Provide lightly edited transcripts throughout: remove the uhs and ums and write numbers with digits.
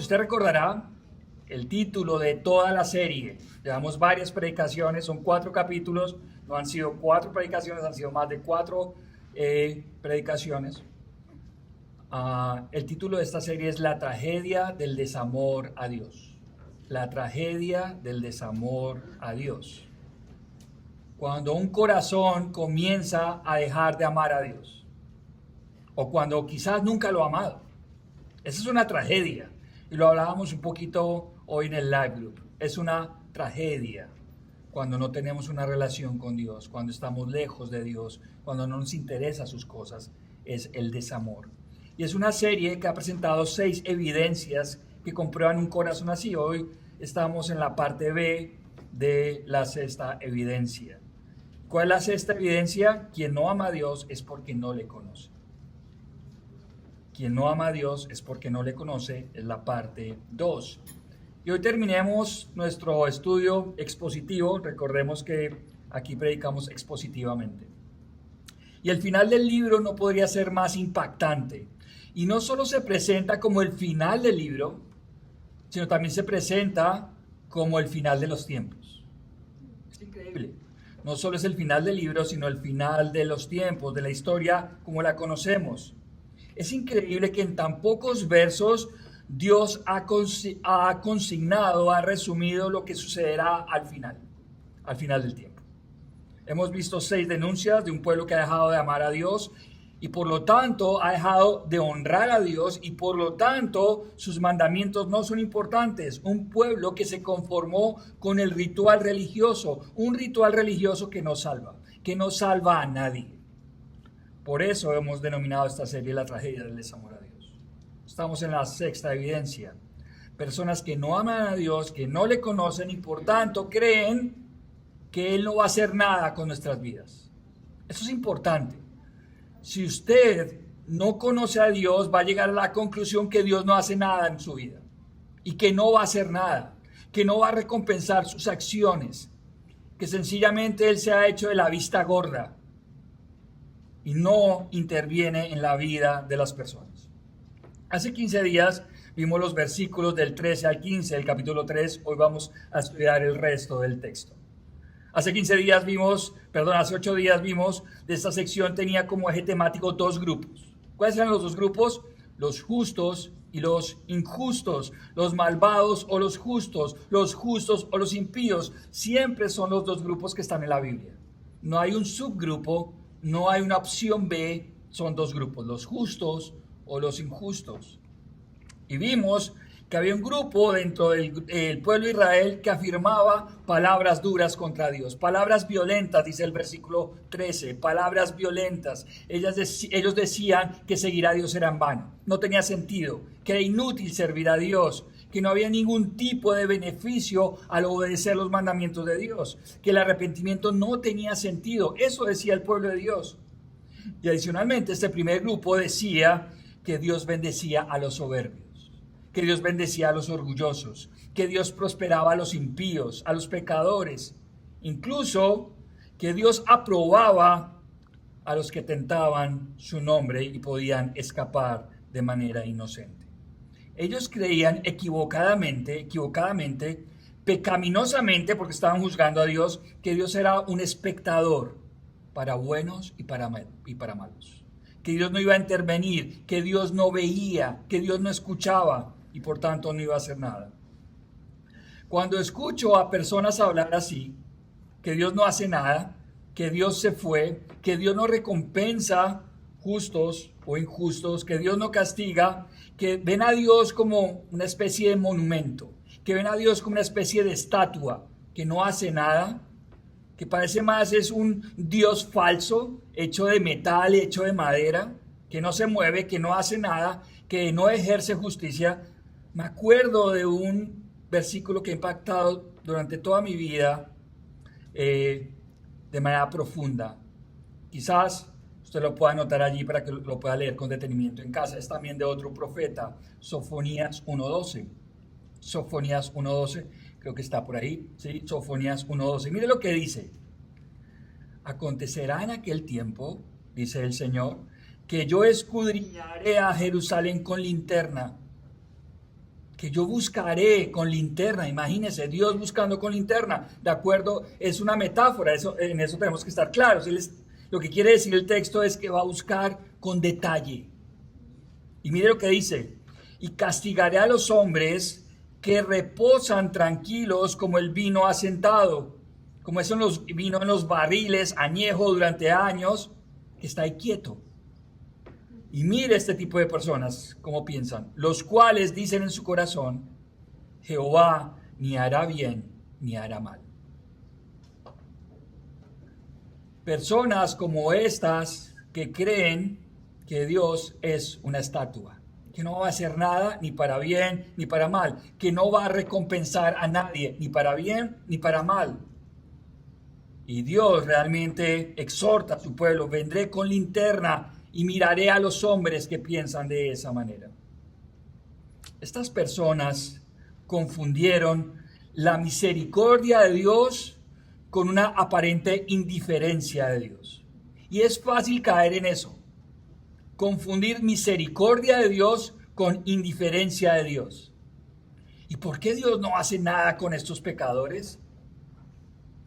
usted recordará el título de toda la serie. Llevamos varias predicaciones, son 4 capítulos, no han sido 4 predicaciones, han sido más de 4 predicaciones. El título de esta serie es La tragedia del desamor a Dios. La tragedia del desamor a Dios. Cuando un corazón comienza a dejar de amar a Dios, o cuando quizás nunca lo ha amado. Esa es una tragedia, y lo hablábamos un poquito hoy en el live group. Es una tragedia cuando no tenemos una relación con Dios, cuando estamos lejos de Dios, cuando no nos interesa sus cosas, es el desamor. Y es una serie que ha presentado 6 evidencias que comprueban un corazón así. Hoy estamos en la parte B de la 6ª evidencia. ¿Cuál es la 6ª evidencia? Quien no ama a Dios es porque no le conoce. Quien no ama a Dios es porque no le conoce, es la parte 2. Y hoy terminemos nuestro estudio expositivo. Recordemos que aquí predicamos expositivamente. Y el final del libro no podría ser más impactante. Y no solo se presenta como el final del libro, sino también se presenta como el final de los tiempos. Es increíble. No solo es el final del libro, sino el final de los tiempos, de la historia como la conocemos. Es increíble que en tan pocos versos Dios ha consignado, ha resumido lo que sucederá al final del tiempo. Hemos visto 6 denuncias de un pueblo que ha dejado de amar a Dios y por lo tanto ha dejado de honrar a Dios y por lo tanto sus mandamientos no son importantes. Un pueblo que se conformó con el ritual religioso, un ritual religioso que no salva a nadie. Por eso hemos denominado esta serie La tragedia del desamor a Dios. Estamos en la 6ª evidencia. Personas que no aman a Dios, que no le conocen y por tanto creen que Él no va a hacer nada con nuestras vidas. Eso es importante. Si usted no conoce a Dios, va a llegar a la conclusión que Dios no hace nada en su vida y que no va a hacer nada, que no va a recompensar sus acciones, que sencillamente Él se ha hecho de la vista gorda y no interviene en la vida de las personas. Hace 15 días vimos los versículos del 13 al 15 del capítulo 3. Hoy vamos a estudiar el resto del texto. Hace 8 días vimos de esta sección tenía como eje temático 2 grupos. ¿Cuáles eran los 2 grupos? Los justos y los injustos, los malvados o los justos o los impíos. Siempre son los 2 grupos que están en la Biblia. No hay un subgrupo, no hay una opción B, son 2 grupos, los justos o los injustos. Y vimos que había un grupo dentro del pueblo de Israel que afirmaba palabras duras contra Dios, palabras violentas, dice el versículo 13, palabras violentas. Ellos decían que seguir a Dios era en vano, no tenía sentido, que era inútil servir a Dios, que no había ningún tipo de beneficio al obedecer los mandamientos de Dios, que el arrepentimiento no tenía sentido. Eso decía el pueblo de Dios. Y adicionalmente este primer grupo decía que Dios bendecía a los soberbios, que Dios bendecía a los orgullosos, que Dios prosperaba a los impíos, a los pecadores, incluso que Dios aprobaba a los que tentaban su nombre y podían escapar de manera inocente. Ellos creían equivocadamente, pecaminosamente, porque estaban juzgando a Dios, que Dios era un espectador para buenos y para malos, que Dios no iba a intervenir, que Dios no veía, que Dios no escuchaba y por tanto no iba a hacer nada. Cuando escucho a personas hablar así, que Dios no hace nada, que Dios se fue, que Dios no recompensa justos o injustos, que Dios no castiga, que ven a Dios como una especie de monumento, que ven a Dios como una especie de estatua, que no hace nada, que parece más es un Dios falso, hecho de metal, hecho de madera, que no se mueve, que no hace nada, que no ejerce justicia. Me acuerdo de un versículo que ha impactado durante toda mi vida de manera profunda. Quizás usted lo pueda anotar allí para que lo pueda leer con detenimiento en casa. Es también de otro profeta, Sofonías 1:12. Sofonías 1:12, creo que está por ahí, ¿sí? Sofonías 1:12. Mire lo que dice. Acontecerá en aquel tiempo, dice el Señor, que yo escudriñaré a Jerusalén con linterna que yo buscaré con linterna. Imagínense, Dios buscando con linterna, ¿de acuerdo? Es una metáfora, en eso tenemos que estar claros. Lo que quiere decir el texto es que va a buscar con detalle. Y mire lo que dice: y castigaré a los hombres que reposan tranquilos como el vino asentado, como eso vino en los barriles añejo durante años, que está ahí quieto. Y mire este tipo de personas, cómo piensan, los cuales dicen en su corazón: Jehová ni hará bien ni hará mal. Personas como estas que creen que Dios es una estatua, que no va a hacer nada ni para bien ni para mal, que no va a recompensar a nadie ni para bien ni para mal. Y Dios realmente exhorta a su pueblo: vendré con linterna y miraré a los hombres que piensan de esa manera. Estas personas confundieron la misericordia de Dios con una aparente indiferencia de Dios. Y es fácil caer en eso. Confundir misericordia de Dios con indiferencia de Dios. ¿Y por qué Dios no hace nada con estos pecadores?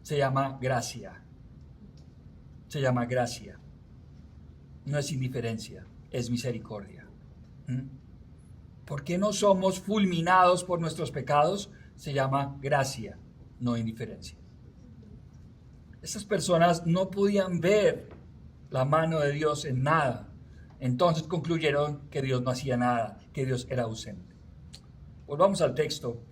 Se llama gracia. Se llama gracia. No es indiferencia, es misericordia. ¿Por qué no somos fulminados por nuestros pecados? Se llama gracia, no indiferencia. Estas personas no podían ver la mano de Dios en nada. Entonces concluyeron que Dios no hacía nada, que Dios era ausente. Volvamos al texto.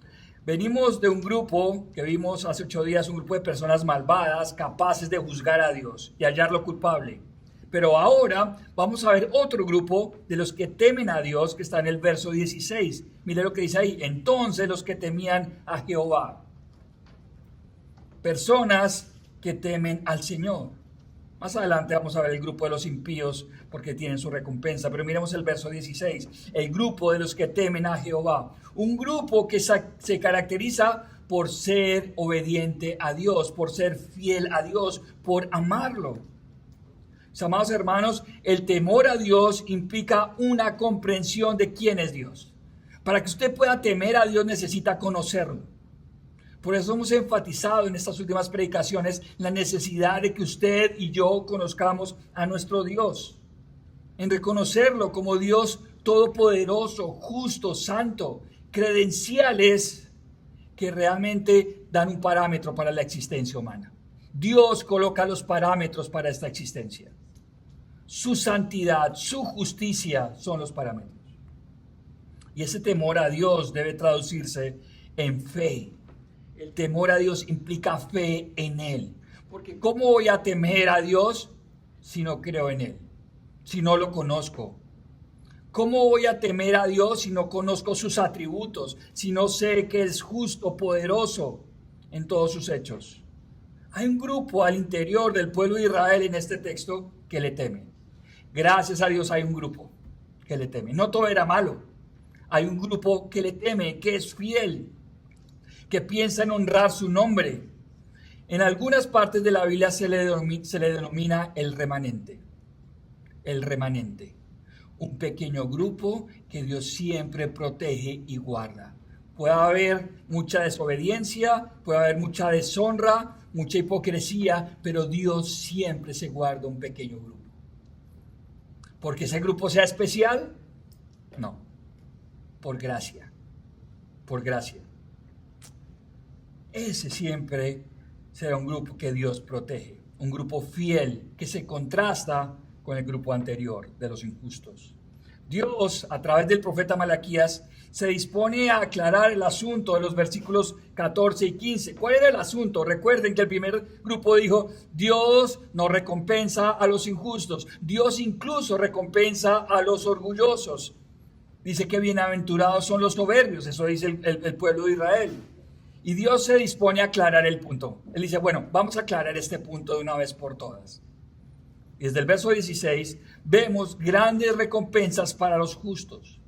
Venimos de un grupo que vimos hace 8 días, un grupo de personas malvadas, capaces de juzgar a Dios y hallarlo culpable. Pero ahora vamos a ver otro grupo de los que temen a Dios, que está en el verso 16. Mire lo que dice ahí: entonces los que temían a Jehová. Personas que temen al Señor. Más adelante vamos a ver el grupo de los impíos, porque tienen su recompensa. Pero miremos el verso 16. El grupo de los que temen a Jehová. Un grupo que se caracteriza por ser obediente a Dios, por ser fiel a Dios, por amarlo. Mis amados hermanos, el temor a Dios implica una comprensión de quién es Dios. Para que usted pueda temer a Dios necesita conocerlo. Por eso hemos enfatizado en estas últimas predicaciones la necesidad de que usted y yo conozcamos a nuestro Dios. En reconocerlo como Dios todopoderoso, justo, santo, credenciales que realmente dan un parámetro para la existencia humana. Dios coloca los parámetros para esta existencia. Su santidad, su justicia son los parámetros. Y ese temor a Dios debe traducirse en fe. El temor a Dios implica fe en Él. Porque ¿cómo voy a temer a Dios si no creo en Él? Si no lo conozco. ¿Cómo voy a temer a Dios si no conozco sus atributos? Si no sé que es justo, poderoso en todos sus hechos. Hay un grupo al interior del pueblo de Israel en este texto que le teme. Gracias a Dios hay un grupo que le teme. No todo era malo. Hay un grupo que le teme, que es fiel, que piensa en honrar su nombre. En algunas partes de la Biblia se le denomina el remanente. El remanente. Un pequeño grupo que Dios siempre protege y guarda. Puede haber mucha desobediencia, puede haber mucha deshonra, mucha hipocresía, pero Dios siempre se guarda un pequeño grupo. ¿Porque ese grupo sea especial? No. Por gracia. Por gracia. Ese siempre será un grupo que Dios protege. Un grupo fiel que se contrasta con el grupo anterior de los injustos. Dios, a través del profeta Malaquías, se dispone a aclarar el asunto de los versículos 14 y 15. ¿Cuál era el asunto? Recuerden que el primer grupo dijo: Dios no recompensa a los injustos. Dios incluso recompensa a los orgullosos. Dice que bienaventurados son los soberbios. Eso dice el pueblo de Israel. Y Dios se dispone a aclarar el punto. Él dice: bueno, vamos a aclarar este punto de una vez por todas. Y desde el verso 16 vemos grandes recompensas para los justos.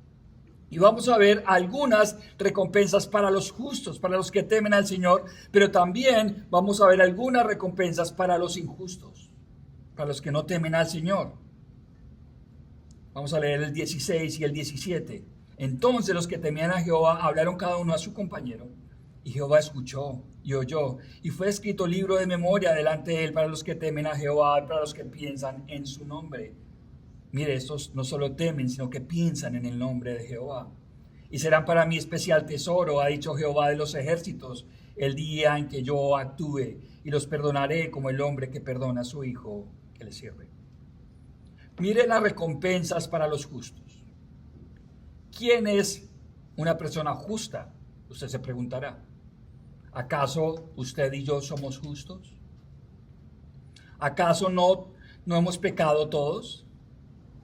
Y vamos a ver algunas recompensas para los justos, para los que temen al Señor, pero también vamos a ver algunas recompensas para los injustos, para los que no temen al Señor. Vamos a leer el 16 y el 17. Entonces los que temían a Jehová hablaron cada uno a su compañero, y Jehová escuchó y oyó, y fue escrito libro de memoria delante de él para los que temen a Jehová y para los que piensan en su nombre. Mire, estos no solo temen, sino que piensan en el nombre de Jehová. Y serán para mí especial tesoro, ha dicho Jehová de los ejércitos, el día en que yo actúe, y los perdonaré como el hombre que perdona a su hijo que le sirve. Mire las recompensas para los justos. ¿Quién es una persona justa? Usted se preguntará. ¿Acaso usted y yo somos justos? ¿Acaso no hemos pecado todos?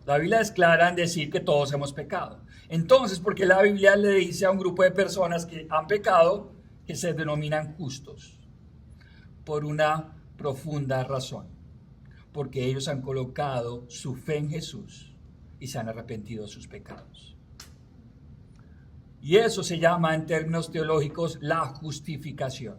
La Biblia es clara en decir que todos hemos pecado. Entonces, ¿por qué la Biblia le dice a un grupo de personas que han pecado que se denominan justos? Por una profunda razón. Porque ellos han colocado su fe en Jesús y se han arrepentido de sus pecados. Y eso se llama en términos teológicos la justificación.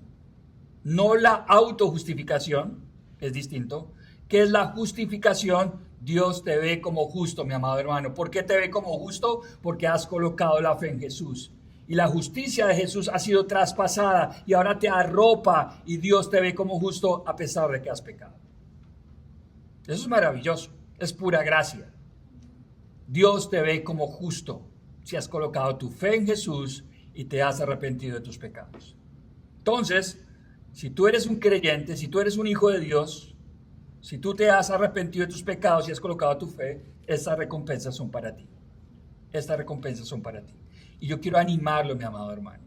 No la autojustificación, es distinto. ¿Qué es la justificación? Dios te ve como justo, mi amado hermano. ¿Por qué te ve como justo? Porque has colocado la fe en Jesús. Y la justicia de Jesús ha sido traspasada y ahora te arropa y Dios te ve como justo a pesar de que has pecado. Eso es maravilloso, es pura gracia. Dios te ve como justo si has colocado tu fe en Jesús y te has arrepentido de tus pecados. Entonces, si tú eres un creyente, si tú eres un hijo de Dios, si tú te has arrepentido de tus pecados y has colocado tu fe, estas recompensas son para ti. Estas recompensas son para ti. Y yo quiero animarlo, mi amado hermano.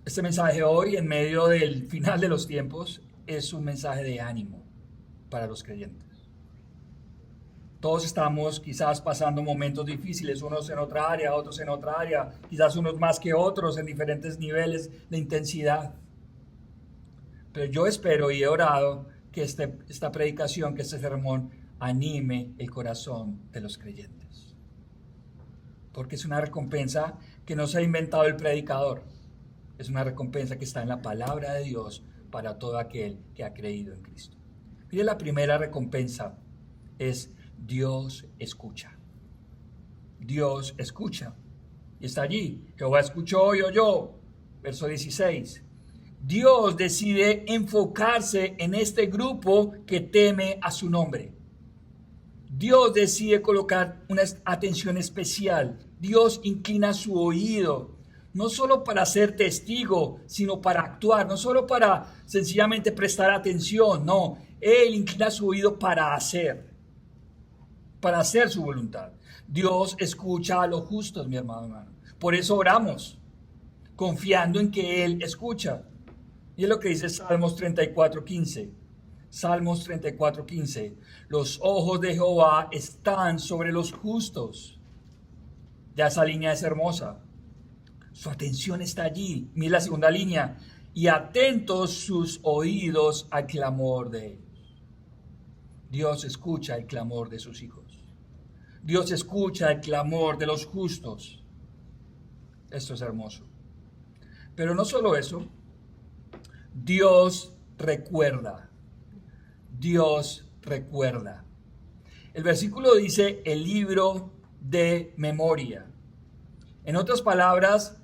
Este mensaje hoy, en medio del final de los tiempos, es un mensaje de ánimo para los creyentes. Todos estamos quizás pasando momentos difíciles, unos en otra área, otros en otra área, quizás unos más que otros en diferentes niveles de intensidad. Pero yo espero y he orado que esta predicación, que este sermón anime el corazón de los creyentes. Porque es una recompensa que no se ha inventado el predicador. Es una recompensa que está en la palabra de Dios para todo aquel que ha creído en Cristo. Mire, la primera recompensa es Dios escucha. Dios escucha. Y está allí. Jehová escuchó y oyó. Verso 16. Dios decide enfocarse en este grupo que teme a su nombre. Dios decide colocar una atención especial. Dios inclina su oído, no solo para ser testigo, sino para actuar, no solo para sencillamente prestar atención, no. Él inclina su oído para hacer su voluntad. Dios escucha a los justos, mi hermano. Por eso oramos, confiando en que Él escucha. Y es lo que dice Salmos 34:15. Salmos 34:15. Los ojos de Jehová están sobre los justos. Ya esa línea es hermosa. Su atención está allí. Mira la segunda línea. Y atentos sus oídos al clamor de ellos. Dios escucha el clamor de sus hijos. Dios escucha el clamor de los justos. Esto es hermoso. Pero no solo eso. Dios recuerda. Dios recuerda. El versículo dice el libro de memoria. En otras palabras,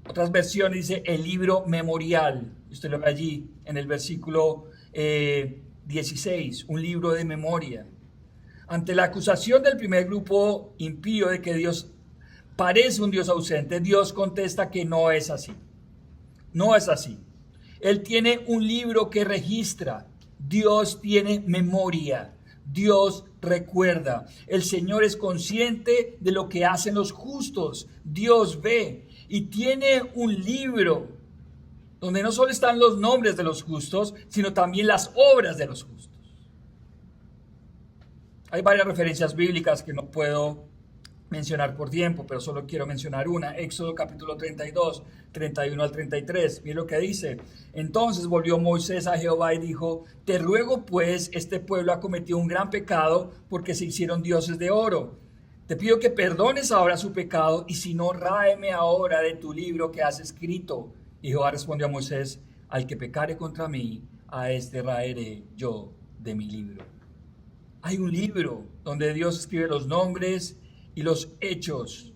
otras versiones dice el libro memorial. Usted lo ve allí en el versículo 16, un libro de memoria. Ante la acusación del primer grupo impío de que Dios parece un Dios ausente, Dios contesta que no es así. No es así. Él tiene un libro que registra. Dios tiene memoria. Dios recuerda. El Señor es consciente de lo que hacen los justos. Dios ve y tiene un libro donde no solo están los nombres de los justos, sino también las obras de los justos. Hay varias referencias bíblicas que no puedo mencionar por tiempo, pero solo quiero mencionar una. Éxodo capítulo 32, 31 al 33. Mira lo que dice. Entonces volvió Moisés a Jehová y dijo: Te ruego pues, este pueblo ha cometido un gran pecado porque se hicieron dioses de oro. Te pido que perdones ahora su pecado y si no, ráeme ahora de tu libro que has escrito. Y Jehová respondió a Moisés: Al que pecare contra mí, a este raeré yo de mi libro. Hay un libro donde Dios escribe los nombres y los hechos.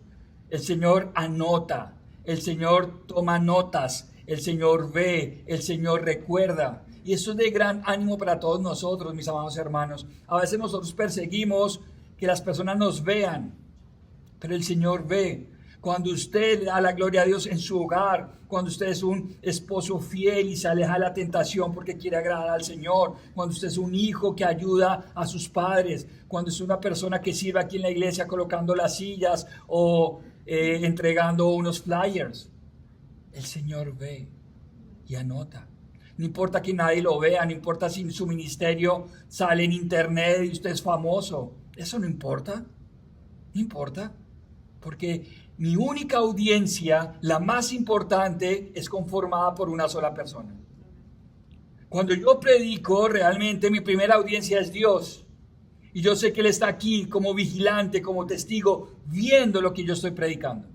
El Señor anota, el Señor toma notas, el Señor ve, el Señor recuerda. Y eso es de gran ánimo para todos nosotros, mis amados hermanos. A veces nosotros perseguimos que las personas nos vean, pero el Señor ve. Cuando usted le da la gloria a Dios en su hogar, cuando usted es un esposo fiel y se aleja de la tentación porque quiere agradar al Señor, cuando usted es un hijo que ayuda a sus padres, cuando es una persona que sirve aquí en la iglesia colocando las sillas o entregando unos flyers, el Señor ve y anota. No importa que nadie lo vea, no importa si su ministerio sale en internet y usted es famoso, eso no importa, no importa, porque mi única audiencia, la más importante, es conformada por una sola persona. Cuando yo predico, realmente mi primera audiencia es Dios. Y yo sé que Él está aquí como vigilante, como testigo, viendo lo que yo estoy predicando.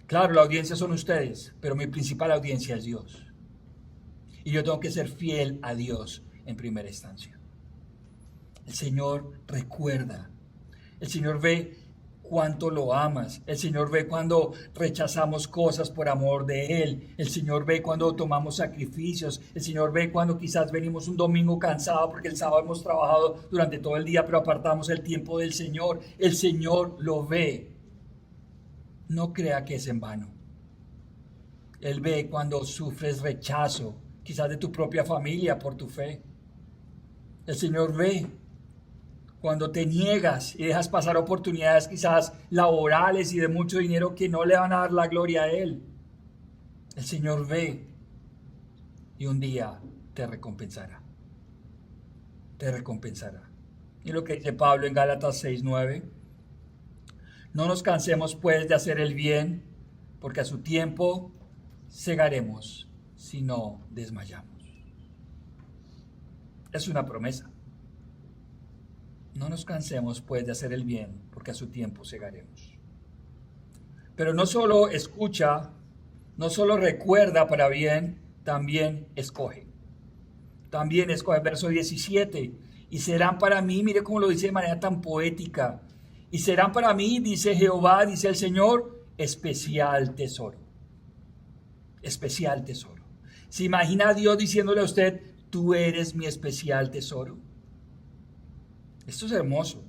Claro, la audiencia son ustedes, pero mi principal audiencia es Dios. Y yo tengo que ser fiel a Dios en primera instancia. El Señor recuerda. El Señor ve cuánto lo amas. El Señor ve cuando rechazamos cosas por amor de Él. El Señor ve cuando tomamos sacrificios. El Señor ve cuando quizás venimos un domingo cansado porque el sábado hemos trabajado durante todo el día, pero apartamos el tiempo del Señor. El Señor lo ve. No crea que es en vano. Él ve cuando sufres rechazo, quizás de tu propia familia por tu fe. El Señor ve cuando te niegas y dejas pasar oportunidades quizás laborales y de mucho dinero que no le van a dar la gloria a Él. El Señor ve y un día te recompensará. Te recompensará. Y lo que dice Pablo en Gálatas 6:9. No nos cansemos pues de hacer el bien, porque a su tiempo segaremos si no desmayamos. Es una promesa. No nos cansemos pues de hacer el bien, porque a su tiempo segaremos. Pero no solo escucha, no solo recuerda para bien, también escoge. También escoge, verso 17. Y serán para mí, mire cómo lo dice de manera tan poética. Y serán para mí, dice Jehová, dice el Señor, especial tesoro. Especial tesoro. ¿Se imagina a Dios diciéndole a usted, tú eres mi especial tesoro? Esto es hermoso.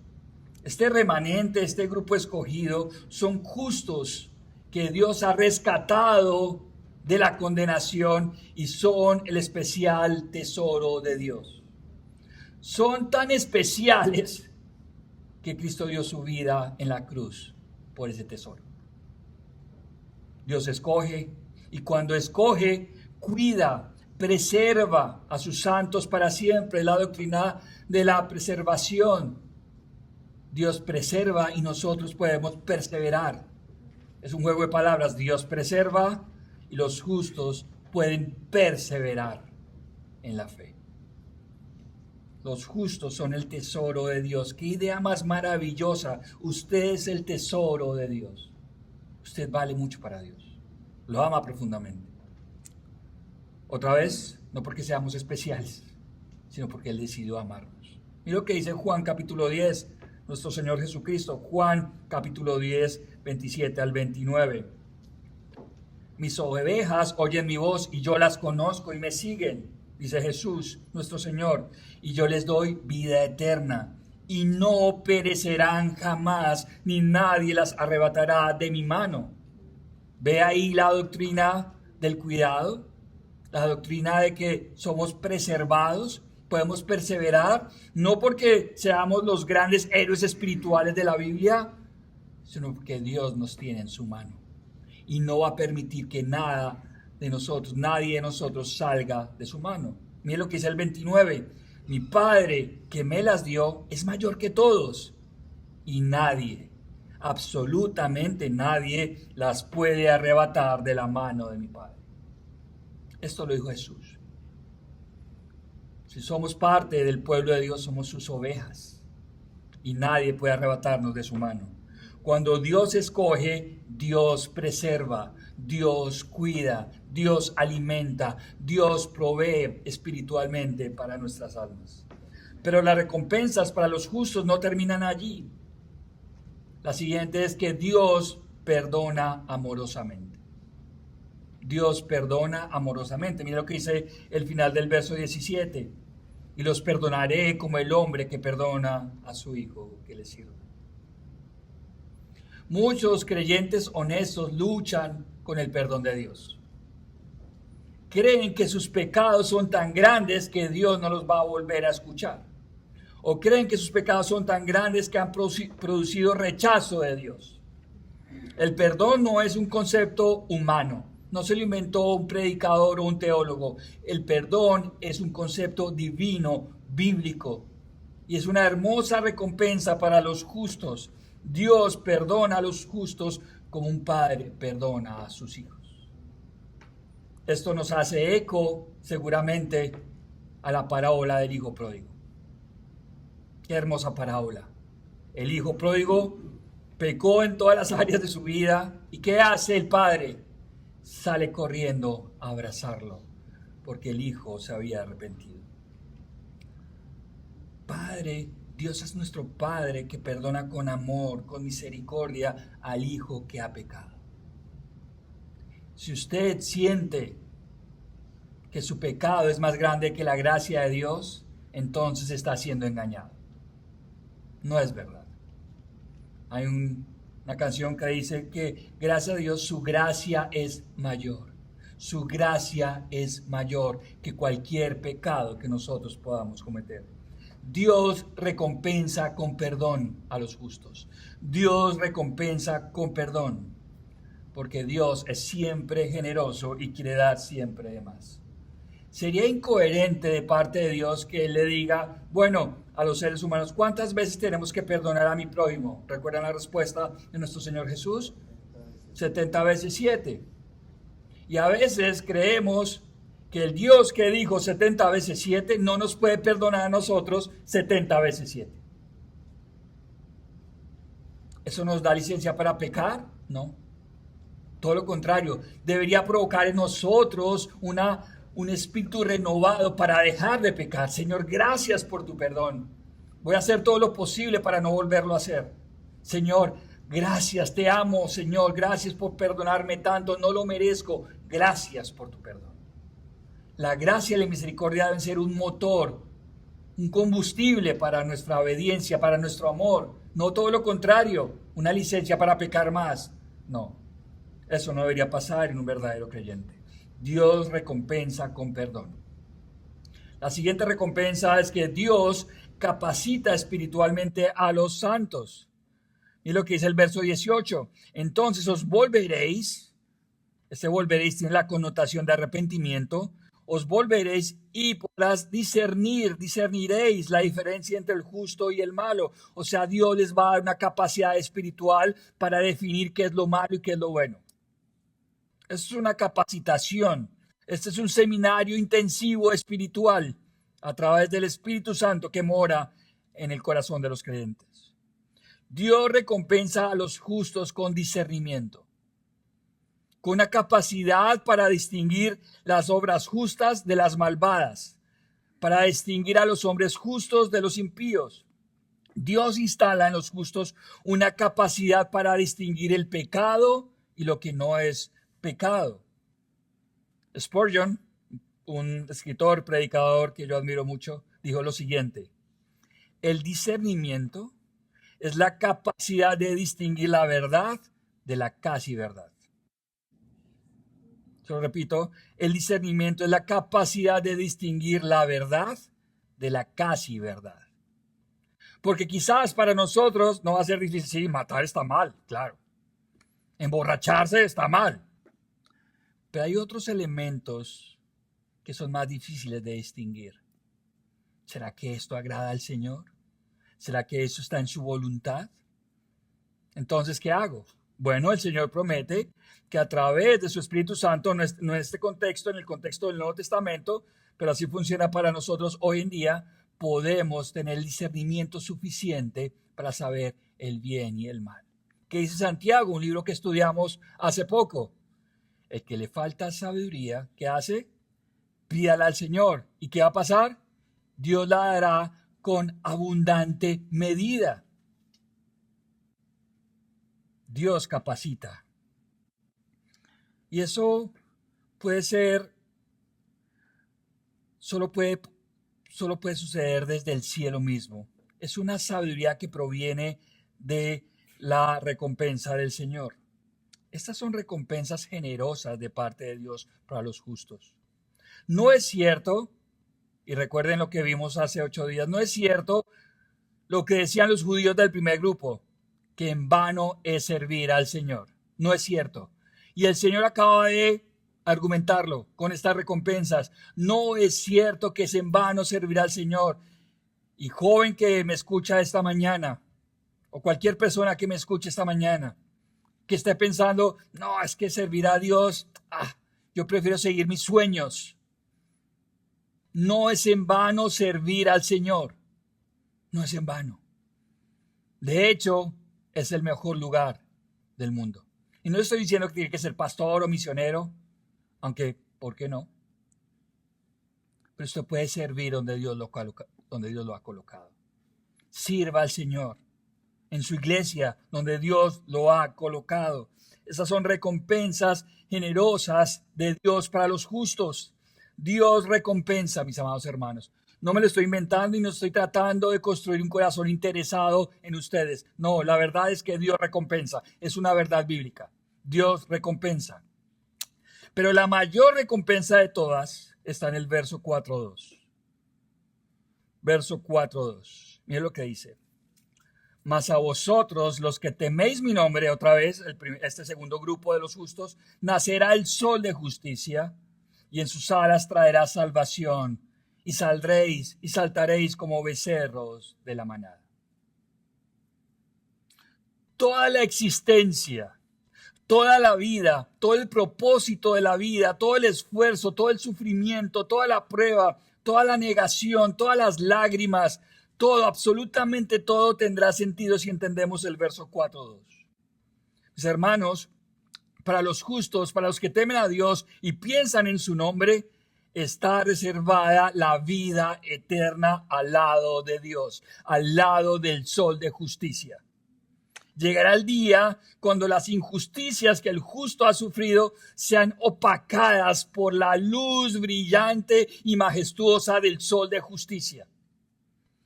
Este remanente, este grupo escogido, son justos que Dios ha rescatado de la condenación y son el especial tesoro de Dios. Son tan especiales que Cristo dio su vida en la cruz por ese tesoro. Dios escoge y cuando escoge, cuida, preserva a sus santos para siempre. La doctrina de la preservación. Dios preserva y nosotros podemos perseverar. Es un juego de palabras. Dios preserva y los justos pueden perseverar en la fe. Los justos son el tesoro de Dios. ¡Qué idea más maravillosa! Usted es el tesoro de Dios. Usted vale mucho para Dios. Lo ama profundamente. Otra vez, no porque seamos especiales, sino porque Él decidió amarnos. Mira lo que dice Juan capítulo 10, nuestro Señor Jesucristo. Juan capítulo 10, 27 al 29. Mis ovejas oyen mi voz y yo las conozco y me siguen, dice Jesús, nuestro Señor, y yo les doy vida eterna y no perecerán jamás, ni nadie las arrebatará de mi mano. Ve ahí la doctrina del cuidado, la doctrina de que somos preservados, podemos perseverar, no porque seamos los grandes héroes espirituales de la Biblia, sino porque Dios nos tiene en su mano y no va a permitir que nadie de nosotros salga de su mano. Mire lo que dice el 29, mi Padre que me las dio es mayor que todos y nadie, absolutamente nadie las puede arrebatar de la mano de mi Padre. Esto lo dijo Jesús. Si somos parte del pueblo de Dios, somos sus ovejas y nadie puede arrebatarnos de su mano. Cuando Dios escoge, Dios preserva, Dios cuida, Dios alimenta, Dios provee espiritualmente para nuestras almas. Pero las recompensas para los justos no terminan allí. La siguiente es que Dios perdona amorosamente. Dios perdona amorosamente. Mira lo que dice el final del verso 17. Y los perdonaré como el hombre que perdona a su hijo que le sirve. Muchos creyentes honestos luchan con el perdón de Dios. Creen que sus pecados son tan grandes que Dios no los va a volver a escuchar. O creen que sus pecados son tan grandes que han producido rechazo de Dios. El perdón no es un concepto humano. No se lo inventó un predicador o un teólogo. El perdón es un concepto divino, bíblico. Y es una hermosa recompensa para los justos. Dios perdona a los justos como un padre perdona a sus hijos. Esto nos hace eco, seguramente, a la parábola del hijo pródigo. Qué hermosa parábola. El hijo pródigo pecó en todas las áreas de su vida. ¿Y qué hace el padre? Sale corriendo a abrazarlo, porque el hijo se había arrepentido. Padre, Dios es nuestro Padre que perdona con amor, con misericordia al hijo que ha pecado. Si usted siente que su pecado es más grande que la gracia de Dios, entonces está siendo engañado. No es verdad. Hay una canción que dice que gracias a Dios su gracia es mayor. Su gracia es mayor que cualquier pecado que nosotros podamos cometer. Dios recompensa con perdón a los justos. Dios recompensa con perdón, porque Dios es siempre generoso y quiere dar siempre de más. Sería incoherente de parte de Dios que Él le diga, bueno, a los seres humanos, ¿cuántas veces tenemos que perdonar a mi prójimo? ¿Recuerdan la respuesta de nuestro Señor Jesús? 70 veces 7. Y a veces creemos que el Dios que dijo 70 veces 7 no nos puede perdonar a nosotros 70 veces 7. ¿Eso nos da licencia para pecar? No. Todo lo contrario, debería provocar en nosotros un espíritu renovado para dejar de pecar. Señor, gracias por tu perdón. Voy a hacer todo lo posible para no volverlo a hacer. Señor, gracias, te amo, Señor. Gracias por perdonarme tanto, no lo merezco. Gracias por tu perdón. La gracia y la misericordia deben ser un motor, un combustible para nuestra obediencia, para nuestro amor. No todo lo contrario, una licencia para pecar más. No, eso no debería pasar en un verdadero creyente. Dios recompensa con perdón. La siguiente recompensa es que Dios capacita espiritualmente a los santos. Y lo que dice el verso 18. Entonces os volveréis, este volveréis tiene la connotación de arrepentimiento, os volveréis y podrás discerniréis la diferencia entre el justo y el malo. O sea, Dios les va a dar una capacidad espiritual para definir qué es lo malo y qué es lo bueno. Esto es una capacitación. Este es un seminario intensivo espiritual a través del Espíritu Santo que mora en el corazón de los creyentes. Dios recompensa a los justos con discernimiento, con una capacidad para distinguir las obras justas de las malvadas, para distinguir a los hombres justos de los impíos. Dios instala en los justos una capacidad para distinguir el pecado y lo que no es pecado. Spurgeon, un escritor, predicador que yo admiro mucho, dijo lo siguiente: el discernimiento es la capacidad de distinguir la verdad de la casi verdad. Se lo repito, el discernimiento es la capacidad de distinguir la verdad de la casi verdad. Porque quizás para nosotros no va a ser difícil. Sí, matar está mal, claro. Emborracharse está mal. Pero hay otros elementos que son más difíciles de distinguir. ¿Será que esto agrada al Señor? ¿Será que eso está en su voluntad? Entonces, ¿qué hago? Bueno, el Señor promete que a través de su Espíritu Santo, no en este contexto, en el contexto del Nuevo Testamento, pero así funciona para nosotros hoy en día, podemos tener el discernimiento suficiente para saber el bien y el mal. ¿Qué dice Santiago? Un libro que estudiamos hace poco. El que le falta sabiduría, ¿qué hace? Pídala al Señor. ¿Y qué va a pasar? Dios la dará con abundante medida. Dios capacita. Y eso puede ser, solo puede suceder desde el cielo mismo. Es una sabiduría que proviene de la recompensa del Señor. Estas son recompensas generosas de parte de Dios para los justos. No es cierto, y recuerden lo que vimos hace 8 días, no es cierto lo que decían los judíos del primer grupo, que en vano es servir al Señor. No es cierto. Y el Señor acaba de argumentarlo con estas recompensas. No es cierto que es en vano servir al Señor. Y joven que me escucha esta mañana, o cualquier persona que me escuche esta mañana, que esté pensando, no, es que servir a Dios, yo prefiero seguir mis sueños. No es en vano servir al Señor. No es en vano. De hecho, es el mejor lugar del mundo. Y no estoy diciendo que tiene que ser pastor o misionero, aunque, ¿por qué no? Pero usted puede servir donde Dios lo ha colocado. Sirva al Señor en su iglesia, donde Dios lo ha colocado. Esas son recompensas generosas de Dios para los justos. Dios recompensa, mis amados hermanos. No me lo estoy inventando y no estoy tratando de construir un corazón interesado en ustedes. No, la verdad es que Dios recompensa. Es una verdad bíblica. Dios recompensa. Pero la mayor recompensa de todas está en el verso 4.2. Verso 4.2. Miren lo que dice. Mas a vosotros, los que teméis mi nombre, otra vez, este segundo grupo de los justos, nacerá el sol de justicia y en sus alas traerá salvación. Y saldréis y saltaréis como becerros de la manada. Toda la existencia, toda la vida, todo el propósito de la vida, todo el esfuerzo, todo el sufrimiento, toda la prueba, toda la negación, todas las lágrimas, todo, absolutamente todo tendrá sentido si entendemos el verso 4.2. Mis hermanos, para los justos, para los que temen a Dios y piensan en su nombre, está reservada la vida eterna al lado de Dios, al lado del sol de justicia. Llegará el día cuando las injusticias que el justo ha sufrido sean opacadas por la luz brillante y majestuosa del sol de justicia.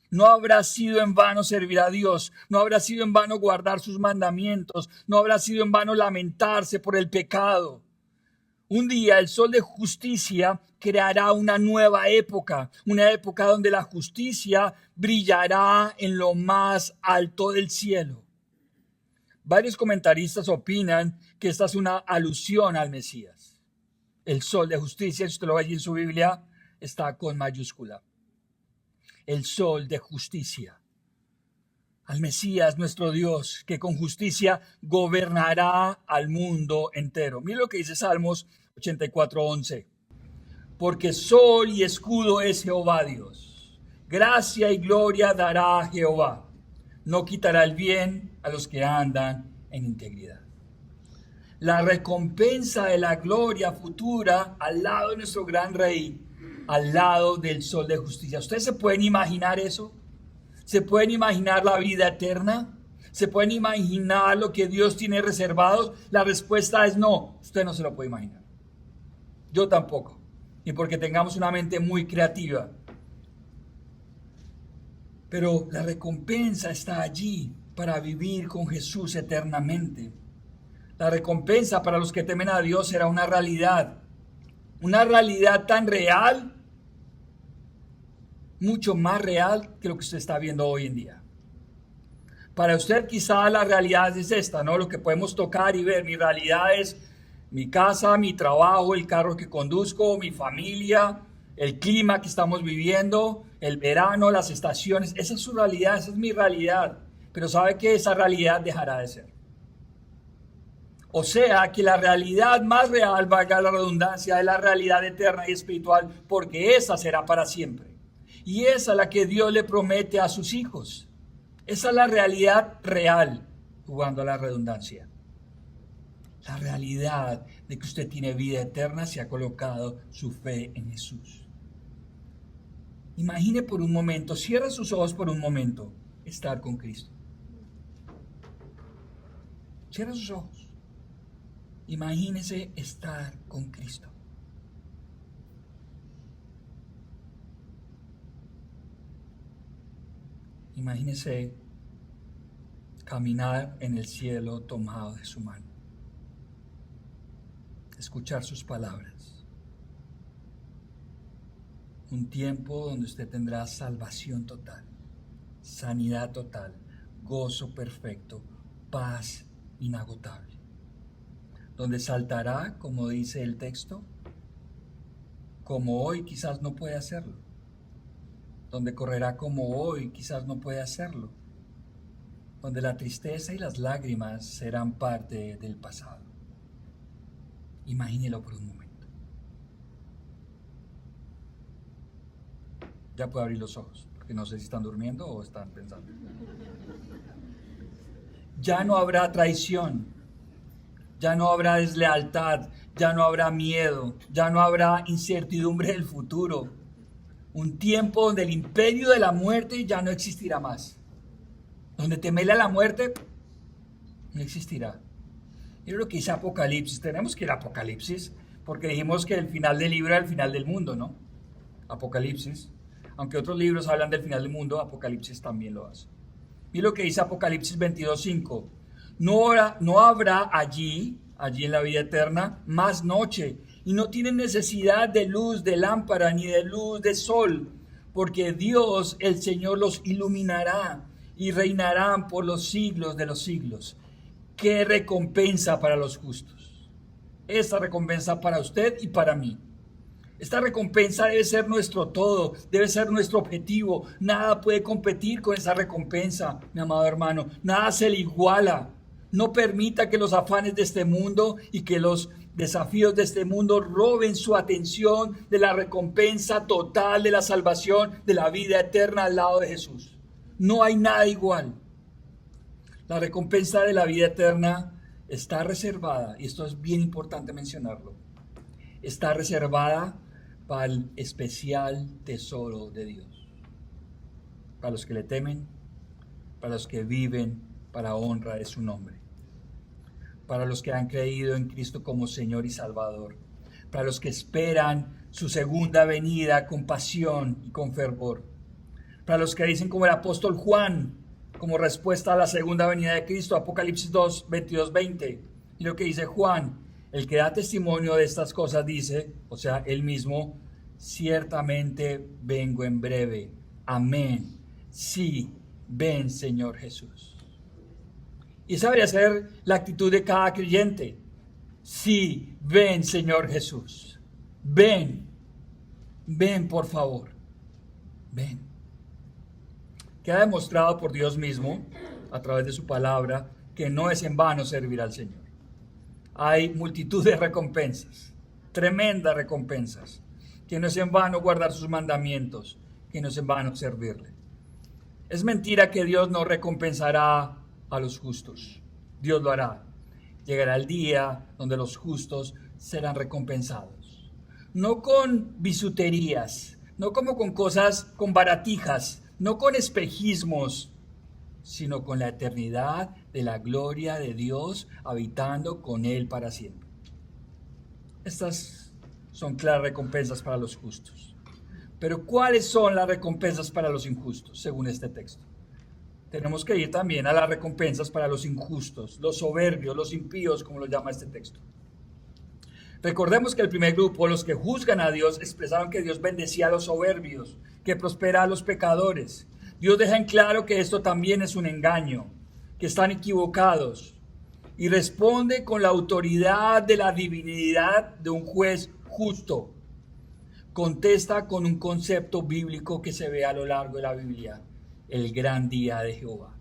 No habrá sido en vano servir a Dios, no habrá sido en vano guardar sus mandamientos, no habrá sido en vano lamentarse por el pecado. Un día el sol de justicia creará una nueva época, una época donde la justicia brillará en lo más alto del cielo. Varios comentaristas opinan que esta es una alusión al Mesías. El sol de justicia, si usted lo ve allí en su Biblia, está con mayúscula. El sol de justicia. Al Mesías, nuestro Dios, que con justicia gobernará al mundo entero. Mira lo que dice Salmos 84:11. Porque sol y escudo es Jehová Dios. Gracia y gloria dará a Jehová. No quitará el bien a los que andan en integridad. La recompensa de la gloria futura al lado de nuestro gran rey, al lado del sol de justicia. ¿Ustedes se pueden imaginar eso? ¿Se pueden imaginar la vida eterna? ¿Se pueden imaginar lo que Dios tiene reservado? La respuesta es no, usted no se lo puede imaginar. Yo tampoco, ni porque tengamos una mente muy creativa. Pero la recompensa está allí para vivir con Jesús eternamente. La recompensa para los que temen a Dios será una realidad tan real, mucho más real que lo que usted está viendo hoy en día. Para usted quizá la realidad es esta, ¿no? Lo que podemos tocar y ver. Mi realidad es mi casa, mi trabajo, el carro que conduzco, mi familia, el clima que estamos viviendo, el verano, las estaciones. Esa es su realidad, esa es mi realidad. Pero sabe que esa realidad dejará de ser. O sea que la realidad más real, valga la redundancia, es la realidad eterna y espiritual, porque esa será para siempre. Y esa es la que Dios le promete a sus hijos. Esa es la realidad real, jugando a la redundancia. La realidad de que usted tiene vida eterna si ha colocado su fe en Jesús. Imagine por un momento, cierre sus ojos por un momento, estar con Cristo. Cierra sus ojos. Imagínese estar con Cristo. Imagínese caminar en el cielo tomado de su mano. Escuchar sus palabras. Un tiempo donde usted tendrá salvación total, sanidad total, gozo perfecto, paz inagotable. Donde saltará, como dice el texto, como hoy quizás no puede hacerlo. Donde correrá como hoy quizás no puede hacerlo. Donde la tristeza y las lágrimas serán parte del pasado. Imagínelo por un momento. Ya puede abrir los ojos, porque no sé si están durmiendo o están pensando. Ya no habrá traición, ya no habrá deslealtad, ya no habrá miedo, ya no habrá incertidumbre del futuro. Un tiempo donde el imperio de la muerte ya no existirá más. Donde temerle a la muerte no existirá. Mira lo que dice Apocalipsis. Tenemos que ir a Apocalipsis, porque dijimos que el final del libro era el final del mundo, ¿no? Apocalipsis. Aunque otros libros hablan del final del mundo, Apocalipsis también lo hace. Mira lo que dice Apocalipsis 22:5. No habrá allí en la vida eterna, más noche, y no tienen necesidad de luz de lámpara ni de luz de sol, porque Dios, el Señor, los iluminará y reinarán por los siglos de los siglos. ¡Qué recompensa para los justos! Esta recompensa para usted y para mí. Esta recompensa debe ser nuestro todo, debe ser nuestro objetivo. Nada puede competir con esa recompensa, mi amado hermano. Nada se le iguala. No permita que los afanes de este mundo y que los desafíos de este mundo roben su atención de la recompensa total de la salvación, de la vida eterna al lado de Jesús. No hay nada igual. La recompensa de la vida eterna está reservada, y esto es bien importante mencionarlo, está reservada para el especial tesoro de Dios. Para los que le temen, para los que viven para honra de su nombre. Para los que han creído en Cristo como Señor y Salvador. Para los que esperan su segunda venida con pasión y con fervor. Para los que dicen como el apóstol Juan, como respuesta a la segunda venida de Cristo, Apocalipsis 2, 22, 20. Y lo que dice Juan, el que da testimonio de estas cosas dice, o sea, él mismo, ciertamente vengo en breve. Amén. Sí, ven, Señor Jesús. Y esa debería ser la actitud de cada creyente. Sí, ven, Señor Jesús. Ven. Ven, por favor. Ven. Queda demostrado por Dios mismo, a través de su palabra, que no es en vano servir al Señor. Hay multitud de recompensas, tremendas recompensas, que no es en vano guardar sus mandamientos, que no es en vano servirle. Es mentira que Dios no recompensará a los justos. Dios lo hará. Llegará el día donde los justos serán recompensados. No con bisuterías, no como con cosas, con baratijas, no con espejismos, sino con la eternidad de la gloria de Dios habitando con Él para siempre. Estas son claras recompensas para los justos. Pero ¿cuáles son las recompensas para los injustos, según este texto? Tenemos que ir también a las recompensas para los injustos, los soberbios, los impíos, como lo llama este texto. Recordemos que el primer grupo, los que juzgan a Dios, expresaron que Dios bendecía a los soberbios, que prospera a los pecadores. Dios deja en claro que esto también es un engaño, que están equivocados, y responde con la autoridad de la divinidad de un juez justo. Contesta con un concepto bíblico que se ve a lo largo de la Biblia: el gran día de Jehová.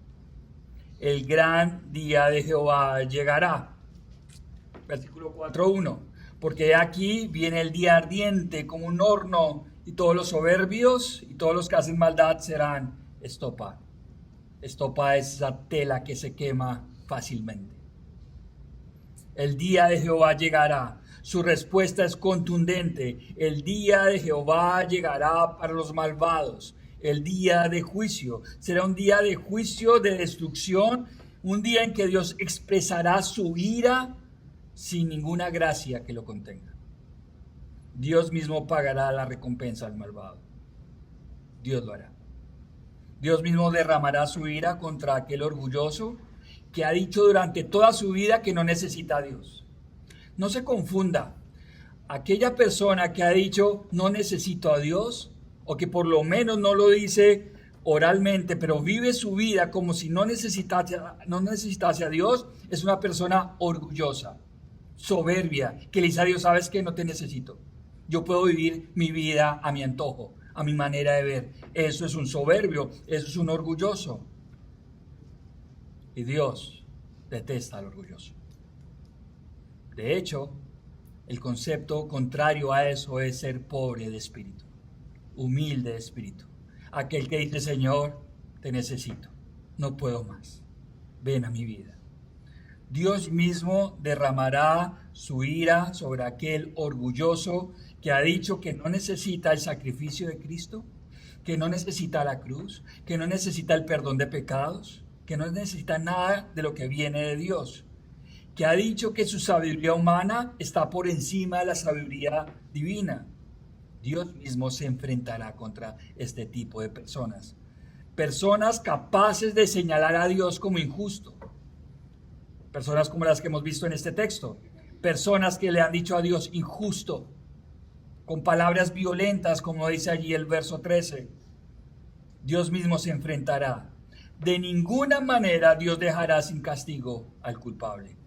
El gran día de Jehová llegará. Versículo 4:1. Porque aquí viene el día ardiente como un horno, y todos los soberbios y todos los que hacen maldad serán estopa. Estopa es esa tela que se quema fácilmente. El día de Jehová llegará. Su respuesta es contundente. El día de Jehová llegará para los malvados. El día de juicio será un día de juicio, de destrucción, Un día en que Dios expresará su ira sin ninguna gracia que lo contenga. Dios mismo pagará la recompensa al malvado. Dios lo hará. Dios mismo derramará su ira contra aquel orgulloso que ha dicho durante toda su vida que no necesita a Dios. No se confunda. Aquella persona que ha dicho no necesito a Dios, o que por lo menos no lo dice oralmente, pero vive su vida como si no necesitase a Dios, es una persona orgullosa, soberbia, que le dice a Dios, sabes que no te necesito. Yo puedo vivir mi vida a mi antojo, a mi manera de ver. Eso es un soberbio, eso es un orgulloso. Y Dios detesta al orgulloso. De hecho, el concepto contrario a eso es ser pobre de espíritu, humilde de espíritu. Aquel que dice, Señor, te necesito, no puedo más, ven a mi vida. Dios mismo derramará su ira sobre aquel orgulloso que ha dicho que no necesita el sacrificio de Cristo, que no necesita la cruz, que no necesita el perdón de pecados, que no necesita nada de lo que viene de Dios, que ha dicho que su sabiduría humana está por encima de la sabiduría divina. Dios mismo se enfrentará contra este tipo de personas. Personas capaces de señalar a Dios como injusto. Personas como las que hemos visto en este texto. Personas que le han dicho a Dios injusto, con palabras violentas, como dice allí el verso 13. Dios mismo se enfrentará. De ninguna manera Dios dejará sin castigo al culpable,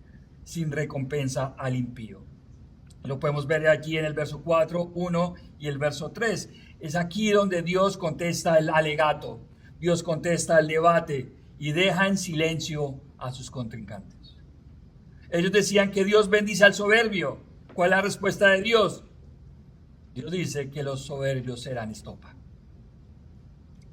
sin recompensa al impío. Lo podemos ver aquí en el verso 4, 1 y el verso 3. Es aquí donde Dios contesta el alegato, Dios contesta el debate y deja en silencio a sus contrincantes. Ellos decían que Dios bendice al soberbio. ¿Cuál es la respuesta de Dios? Dios dice que los soberbios serán estopa.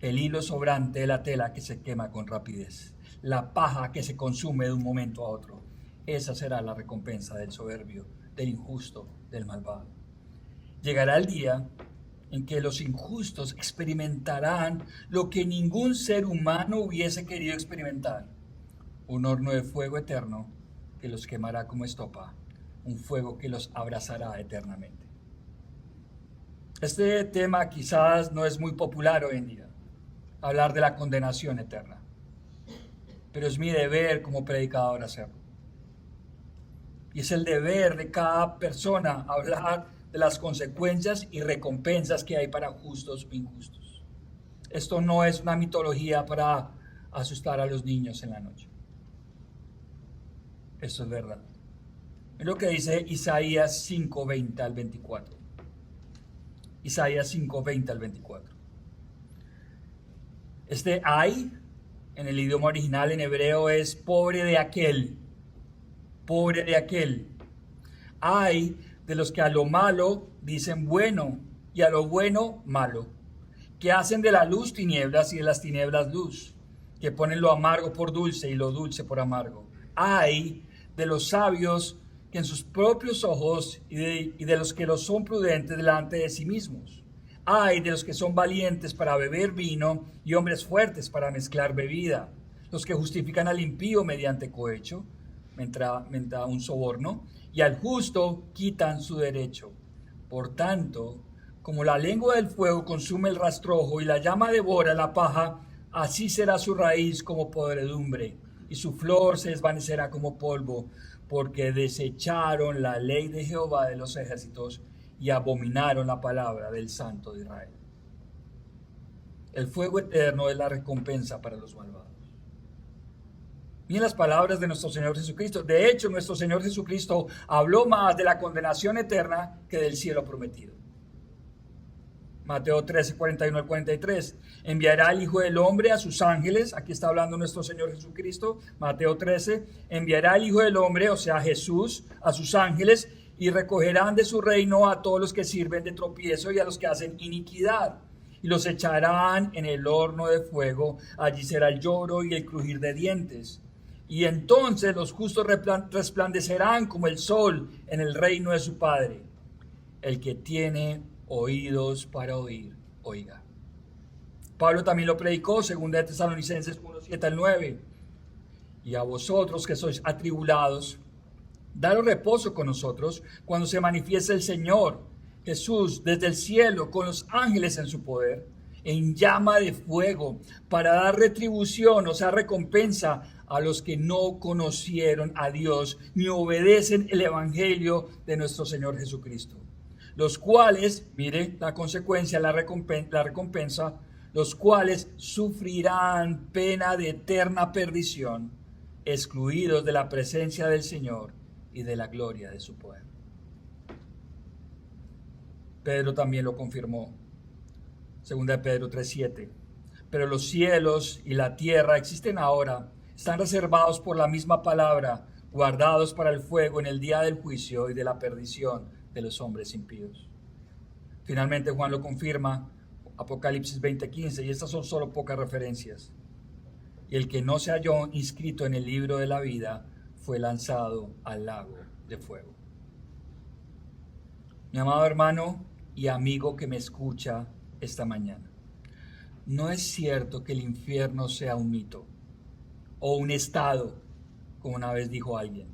El hilo sobrante de la tela que se quema con rapidez. La paja que se consume de un momento a otro. Esa será la recompensa del soberbio, del injusto, del malvado. Llegará el día en que los injustos experimentarán lo que ningún ser humano hubiese querido experimentar. Un horno de fuego eterno que los quemará como estopa. Un fuego que los abrazará eternamente. Este tema quizás no es muy popular hoy en día, hablar de la condenación eterna. Pero es mi deber como predicador hacerlo. Y es el deber de cada persona hablar de las consecuencias y recompensas que hay para justos o injustos. Esto no es una mitología para asustar a los niños en la noche. Esto es verdad. Es lo que dice Isaías 5:20 al 24. Isaías 5:20 al 24. Este ay, en el idioma original en hebreo, es pobre de aquel. Pobre de aquel. Ay de los que a lo malo dicen bueno y a lo bueno malo, que hacen de la luz tinieblas y de las tinieblas luz, que ponen lo amargo por dulce y lo dulce por amargo. Ay de los sabios que en sus propios ojos y de los que los son prudentes delante de sí mismos. Ay de los que son valientes para beber vino y hombres fuertes para mezclar bebida, los que justifican al impío mediante cohecho, mientras un soborno, y al justo quitan su derecho. Por tanto, como la lengua del fuego consume el rastrojo y la llama devora la paja, así será su raíz como podredumbre, y su flor se desvanecerá como polvo, porque desecharon la ley de Jehová de los ejércitos y abominaron la palabra del Santo de Israel. El fuego eterno es la recompensa para los malvados. Miren las palabras de nuestro Señor Jesucristo. De hecho, nuestro Señor Jesucristo habló más de la condenación eterna que del cielo prometido. Mateo 13, 41 al 43. Enviará el Hijo del Hombre a sus ángeles. Aquí está hablando nuestro Señor Jesucristo. Mateo 13. Enviará el Hijo del Hombre, o sea Jesús, a sus ángeles y recogerán de su reino a todos los que sirven de tropiezo y a los que hacen iniquidad. Y los echarán en el horno de fuego. Allí será el lloro y el crujir de dientes. Y entonces los justos resplandecerán como el sol en el reino de su Padre. El que tiene oídos para oír, oiga. Pablo también lo predicó, 2 Tesalonicenses 1, 7 al 9. Y a vosotros que sois atribulados, daros reposo con nosotros cuando se manifieste el Señor Jesús desde el cielo con los ángeles en su poder, en llama de fuego, para dar retribución, o sea, recompensa a los que no conocieron a Dios ni obedecen el evangelio de nuestro Señor Jesucristo. Los cuales, mire la consecuencia, la recompensa, los cuales sufrirán pena de eterna perdición, excluidos de la presencia del Señor y de la gloria de su poder. Pedro también lo confirmó. Segunda de Pedro 3:7. Pero los cielos y la tierra existen ahora, están reservados por la misma palabra, guardados para el fuego en el día del juicio y de la perdición de los hombres impíos. Finalmente Juan lo confirma, Apocalipsis 20:15, y estas son solo pocas referencias. Y el que no se halló inscrito en el libro de la vida fue lanzado al lago de fuego. Mi amado hermano y amigo que me escucha esta mañana, no es cierto que el infierno sea un mito o un estado, como una vez dijo alguien.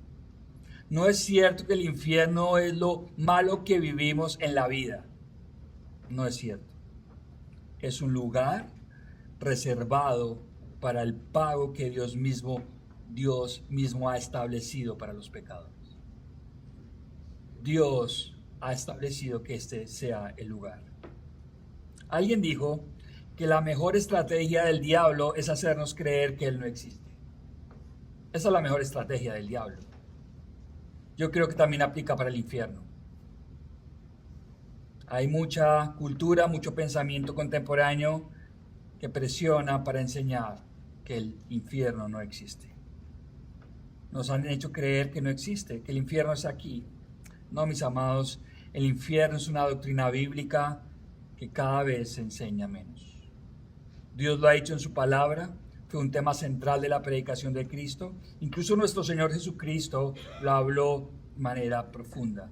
No es cierto que el infierno es lo malo que vivimos en la vida. No es cierto. Es un lugar reservado para el pago que Dios mismo ha establecido para los pecadores. Dios ha establecido que este sea el lugar. Alguien dijo que la mejor estrategia del diablo es hacernos creer que Él no existe. Esa es la mejor estrategia del diablo. Yo creo que también aplica para el infierno. Hay mucha cultura, mucho pensamiento contemporáneo que presiona para enseñar que el infierno no existe. Nos han hecho creer que no existe, que el infierno es aquí. No, mis amados, el infierno es una doctrina bíblica que cada vez se enseña menos. Dios lo ha dicho en su palabra, fue un tema central de la predicación de Cristo. Incluso nuestro Señor Jesucristo lo habló de manera profunda,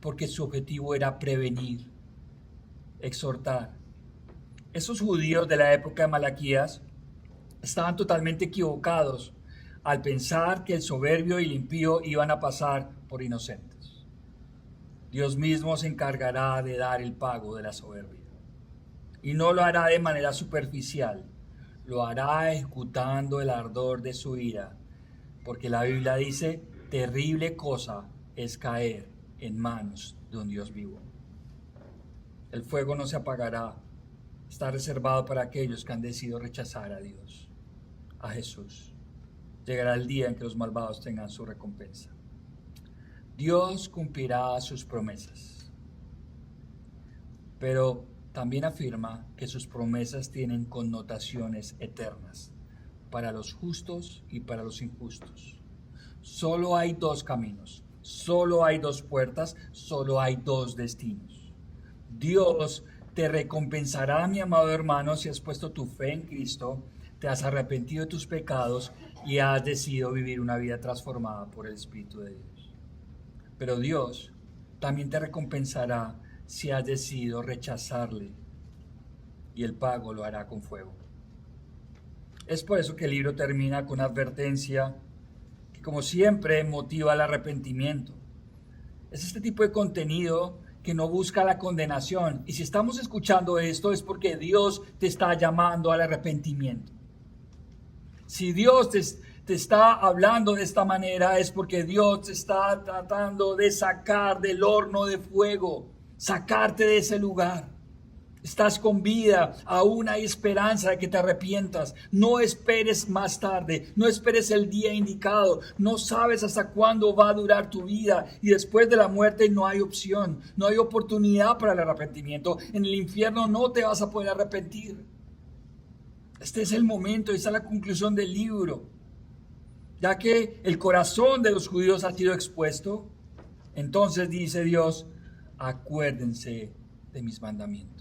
porque su objetivo era prevenir, exhortar. Esos judíos de la época de Malaquías estaban totalmente equivocados al pensar que el soberbio y el impío iban a pasar por inocentes. Dios mismo se encargará de dar el pago de la soberbia. Y no lo hará de manera superficial, lo hará ejecutando el ardor de su ira, porque la Biblia dice, terrible cosa es caer en manos de un Dios vivo. El fuego no se apagará, está reservado para aquellos que han decidido rechazar a Dios, a Jesús. Llegará el día en que los malvados tengan su recompensa. Dios cumplirá sus promesas, pero también afirma que sus promesas tienen connotaciones eternas para los justos y para los injustos. Solo hay dos caminos, solo hay dos puertas, solo hay dos destinos. Dios te recompensará, mi amado hermano, si has puesto tu fe en Cristo, te has arrepentido de tus pecados y has decidido vivir una vida transformada por el Espíritu de Dios. Pero Dios también te recompensará si has decidido rechazarle, y el pago lo hará con fuego. Es por eso que el libro termina con una advertencia que, como siempre, motiva al arrepentimiento. Es este tipo de contenido que no busca la condenación, y si estamos escuchando esto es porque Dios te está llamando al arrepentimiento. Si Dios te está hablando de esta manera es porque Dios te está tratando de sacar del horno de fuego, sacarte de ese lugar. Estás con vida, aún hay esperanza de que te arrepientas. No esperes más tarde, no esperes el día indicado. No sabes hasta cuándo va a durar tu vida y después de la muerte no hay opción, no hay oportunidad para el arrepentimiento. En el infierno no te vas a poder arrepentir. Este es el momento, esta es la conclusión del libro. Ya que el corazón de los judíos ha sido expuesto, entonces dice Dios, acuérdense de mis mandamientos.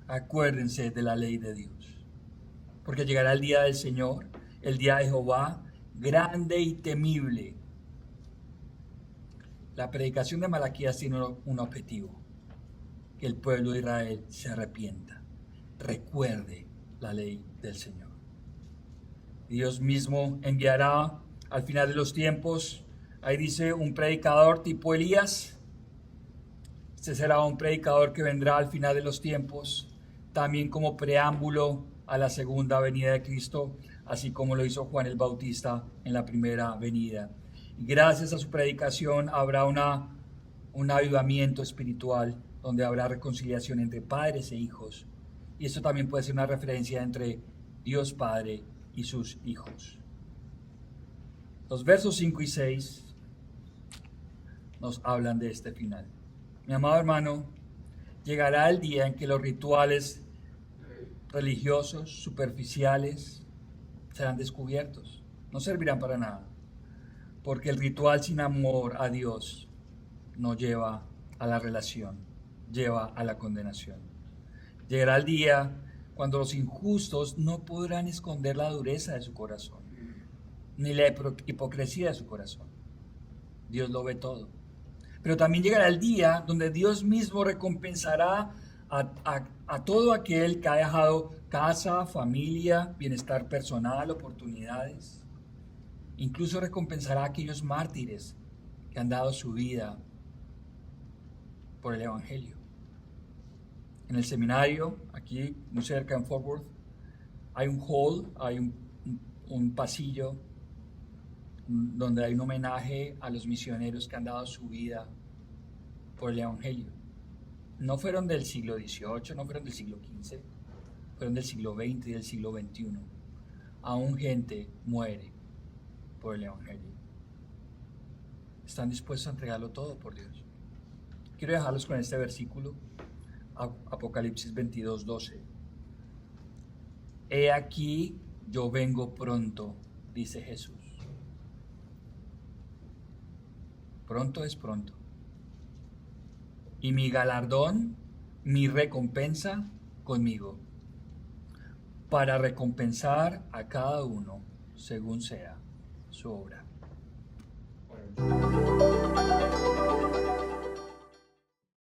Acuérdense de la ley de Dios, porque llegará el día del Señor, el día de Jehová, grande y temible. La predicación de Malaquías tiene un objetivo, que el pueblo de Israel se arrepienta, recuerde la ley del Señor. Dios mismo enviará al final de los tiempos, ahí dice, un predicador tipo Elías. Este será un predicador que vendrá al final de los tiempos, también como preámbulo a la segunda venida de Cristo, así como lo hizo Juan el Bautista en la primera venida. Y gracias a su predicación habrá un avivamiento espiritual, donde habrá reconciliación entre padres e hijos. Y esto también puede ser una referencia entre Dios Padre y sus hijos. Los versos 5 y 6 nos hablan de este final. Mi amado hermano, llegará el día en que los rituales religiosos, superficiales, serán descubiertos. No servirán para nada, porque el ritual sin amor a Dios no lleva a la relación, lleva a la condenación. Llegará el día cuando los injustos no podrán esconder la dureza de su corazón, ni la hipocresía de su corazón. Dios lo ve todo. Pero también llegará el día donde Dios mismo recompensará a todo aquel que ha dejado casa, familia, bienestar personal, oportunidades. Incluso recompensará a aquellos mártires que han dado su vida por el Evangelio. En el seminario, aquí muy cerca en Fort Worth, hay un hall, hay un pasillo donde hay un homenaje a los misioneros que han dado su vida por el Evangelio. No fueron del siglo XVIII, no fueron del siglo XV, fueron del siglo XX y del siglo XXI. Aún gente muere por el Evangelio. Están dispuestos a entregarlo todo por Dios. Quiero dejarlos con este versículo, Apocalipsis 22:12. He aquí, yo vengo pronto, dice Jesús. Pronto es pronto. Y mi galardón, mi recompensa conmigo, para recompensar a cada uno según sea su obra.